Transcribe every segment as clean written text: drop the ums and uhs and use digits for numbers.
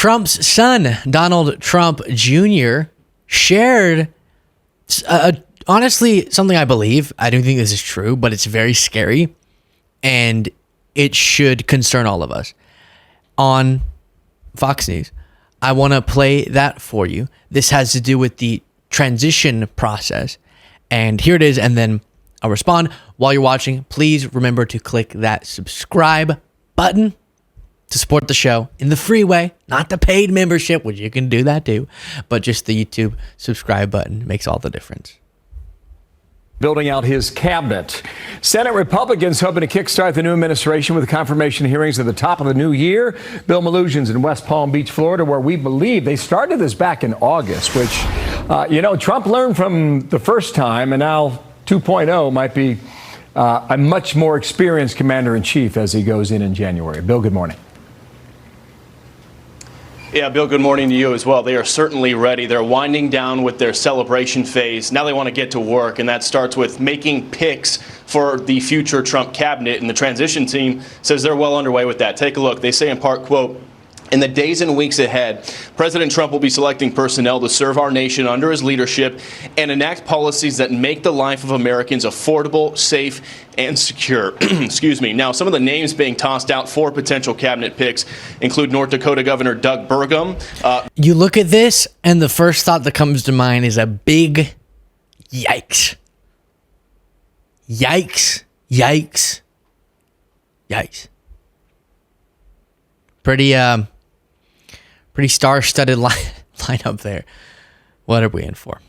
Trump's son, Donald Trump Jr., shared honestly something I believe. I don't think this is true, but it's very scary, and it should concern all of us. On Fox News, I want to play that for you. This has to do with the transition process, and here it is, and then I'll respond. While you're watching, please remember to click that subscribe button to support the show in the free way, not the paid membership, which you can do that too, but just the YouTube subscribe button makes all the difference. Building out his cabinet. Senate Republicans hoping to kickstart the new administration with confirmation hearings at the top of the new year. Bill Malusian's in West Palm Beach, Florida, where we believe they started this back in August, which, Trump learned from the first time, and now 2.0 might be a much more experienced commander-in-chief as he goes in January. Bill, good morning. Yeah, Bill, good morning to you as well. They are certainly ready. They're winding down with their celebration phase. Now they want to get to work, and that starts with making picks for the future Trump cabinet. And the transition team says they're well underway with that. Take a look. They say in part, quote, "In the days and weeks ahead, President Trump will be selecting personnel to serve our nation under his leadership and enact policies that make the life of Americans affordable, safe, and secure." Excuse me. Now, some of the names being tossed out for potential cabinet picks include North Dakota Governor Doug Burgum. You look at this, and the first thought that comes to mind is a big yikes. Yikes. Yikes. Yikes. Pretty star-studded lineup there. What are we in for?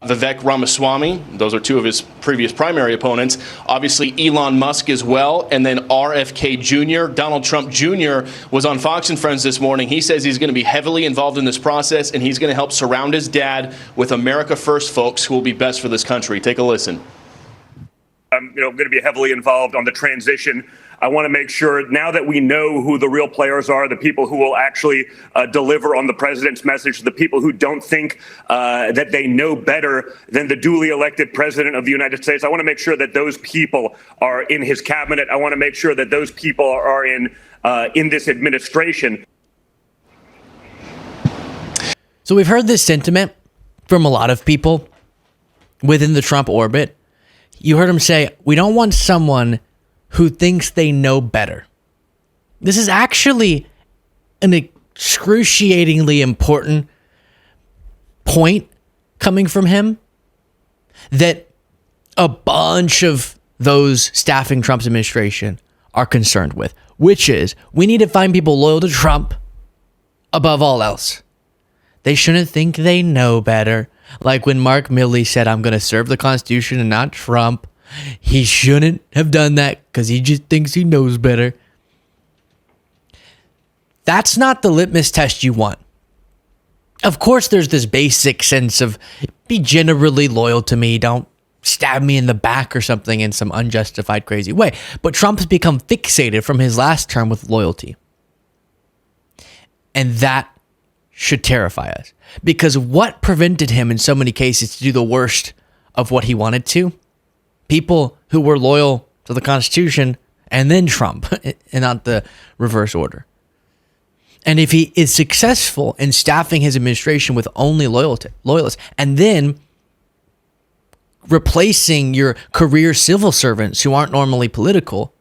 Vivek Ramaswamy, those are two of his previous primary opponents. Obviously, Elon Musk as well, and then RFK Jr. Donald Trump Jr. was on Fox and Friends this morning. He says he's going to be heavily involved in this process, and he's going to help surround his dad with America First folks who will be best for this country. Take a listen. I'm going to be heavily involved on the transition. I want to make sure now that we know who the real players are, the people who will actually deliver on the president's message, the people who don't think that they know better than the duly elected president of the United States. I want to make sure that those people are in his cabinet. I want to make sure that those people are in this administration. So we've heard this sentiment from a lot of people within the Trump orbit. You heard him say, we don't want someone who thinks they know better. This is actually an excruciatingly important point coming from him that a bunch of those staffing Trump's administration are concerned with, which is we need to find people loyal to Trump above all else. They shouldn't think they know better. Like when Mark Milley said, I'm going to serve the Constitution and not Trump. He shouldn't have done that because he just thinks he knows better. That's not the litmus test you want. Of course, there's this basic sense of be generally loyal to me. Don't stab me in the back or something in some unjustified, crazy way. But Trump has become fixated from his last term with loyalty. And that should terrify us. Because what prevented him in so many cases to do the worst of what he wanted to? People who were loyal to the Constitution and then Trump, and not the reverse order. And if he is successful in staffing his administration with only loyalists, and then replacing your career civil servants who aren't normally political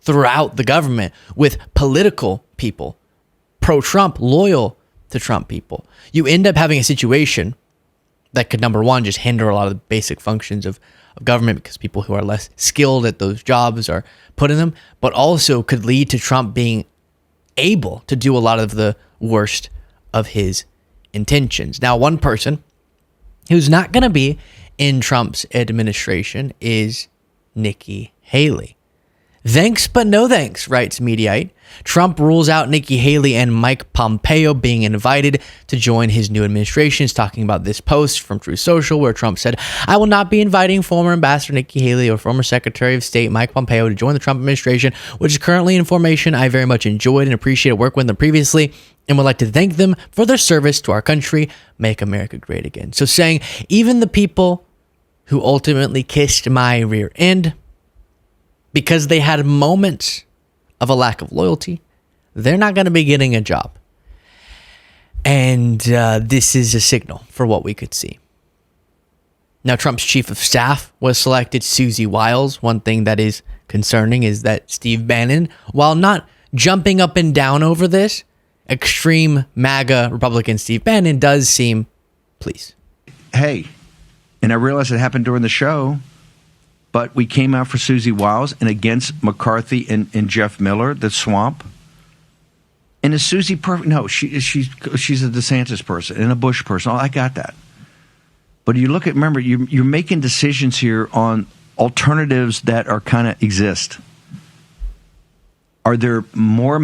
throughout the government with political people, pro-Trump, loyal to Trump people, you end up having a situation that could, number one, just hinder a lot of the basic functions of government because people who are less skilled at those jobs are put in them, but also could lead to Trump being able to do a lot of the worst of his intentions. Now, one person who's not going to be in Trump's administration is Nikki Haley. Thanks, but no thanks, writes Mediaite. Trump rules out Nikki Haley and Mike Pompeo being invited to join his new administration. He's talking about this post from Truth Social where Trump said, I will not be inviting former Ambassador Nikki Haley or former Secretary of State Mike Pompeo to join the Trump administration, which is currently in formation. I very much enjoyed and appreciated working with them previously and would like to thank them for their service to our country. Make America great again. So saying even the people who ultimately kissed my rear end, because they had moments of a lack of loyalty, they're not going to be getting a job. And this is a signal for what we could see. Now, Trump's chief of staff was selected, Susie Wiles. One thing that is concerning is that Steve Bannon, while not jumping up and down over this, extreme MAGA Republican Steve Bannon does seem pleased. Hey, and I realize it happened during the show, but we came out for Susie Wiles and against McCarthy and Jeff Miller, the swamp. And is Susie perfect? No, she's a DeSantis person and a Bush person. Oh, I got that. But you look at, remember, you're making decisions here on alternatives that are kind of exist. Are there better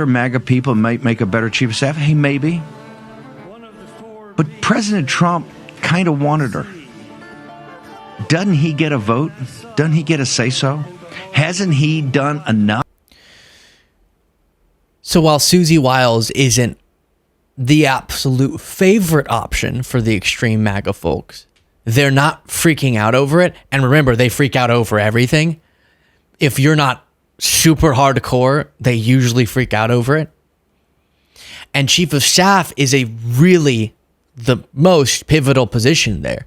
MAGA people who might make a better chief of staff? Hey, maybe. But President Trump kind of wanted her. Doesn't he get a vote? Doesn't he get a say-so? Hasn't he done enough? So while Susie Wiles isn't the absolute favorite option for the extreme MAGA folks, they're not freaking out over it. And remember, they freak out over everything. If you're not super hardcore, they usually freak out over it. And chief of staff is the most pivotal position there.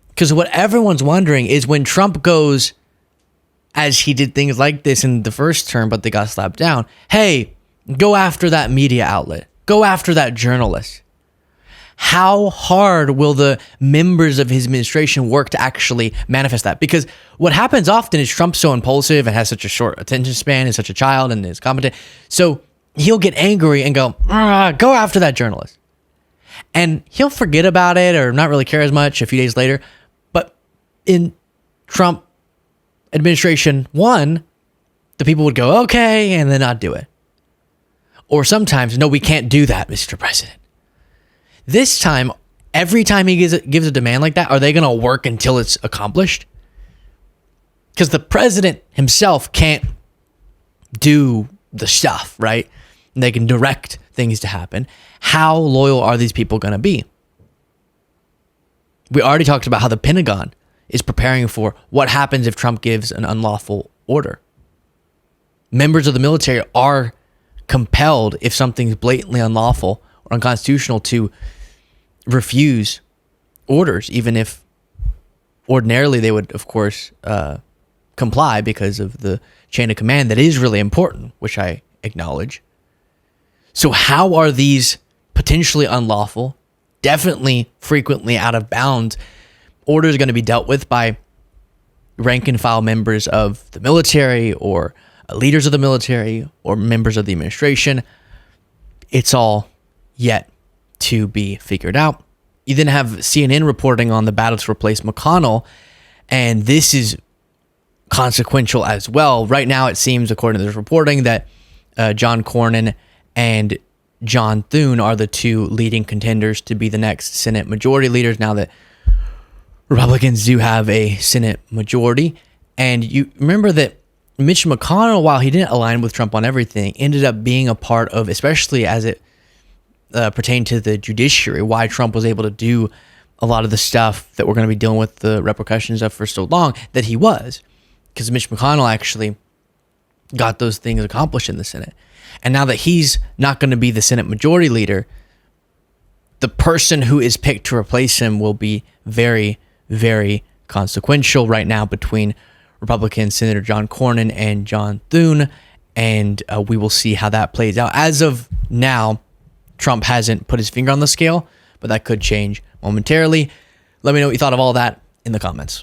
Because what everyone's wondering is when Trump goes, as he did things like this in the first term, but they got slapped down, hey, go after that media outlet. Go after that journalist. How hard will the members of his administration work to actually manifest that? Because what happens often is Trump's so impulsive and has such a short attention span, is such a child and is competent. So he'll get angry and go after that journalist. And he'll forget about it or not really care as much a few days later. But in Trump administration 1, the people would go, okay, and then not do it. Or sometimes, no, we can't do that, Mr. President. This time, every time he gives a demand like that, are they going to work until it's accomplished? Because the president himself can't do the stuff, right? They can direct things to happen. How loyal are these people going to be? We already talked about how the Pentagon is preparing for what happens if Trump gives an unlawful order. Members of the military are compelled, if something's blatantly unlawful or unconstitutional, to refuse orders, even if ordinarily they would, of course, comply because of the chain of command that is really important, which I acknowledge. So how are these potentially unlawful, definitely frequently out of bounds orders going to be dealt with by rank and file members of the military or leaders of the military or members of the administration? It's all yet to be figured out. You then have CNN reporting on the battle to replace McConnell, and this is consequential as well. Right now, it seems, according to this reporting, that John Cornyn and John Thune are the two leading contenders to be the next Senate majority leaders now that Republicans do have a Senate majority. And you remember that Mitch McConnell, while he didn't align with Trump on everything, ended up being a part of, especially as it pertained to the judiciary, why Trump was able to do a lot of the stuff that we're going to be dealing with the repercussions of for so long, that he was. Because Mitch McConnell actually got those things accomplished in the Senate. And now that he's not going to be the Senate majority leader, the person who is picked to replace him will be very, very consequential right now between Republican Senator John Cornyn and John Thune, and we will see how that plays out. As of now, Trump hasn't put his finger on the scale, but that could change momentarily. Let me know what you thought of all that in the comments.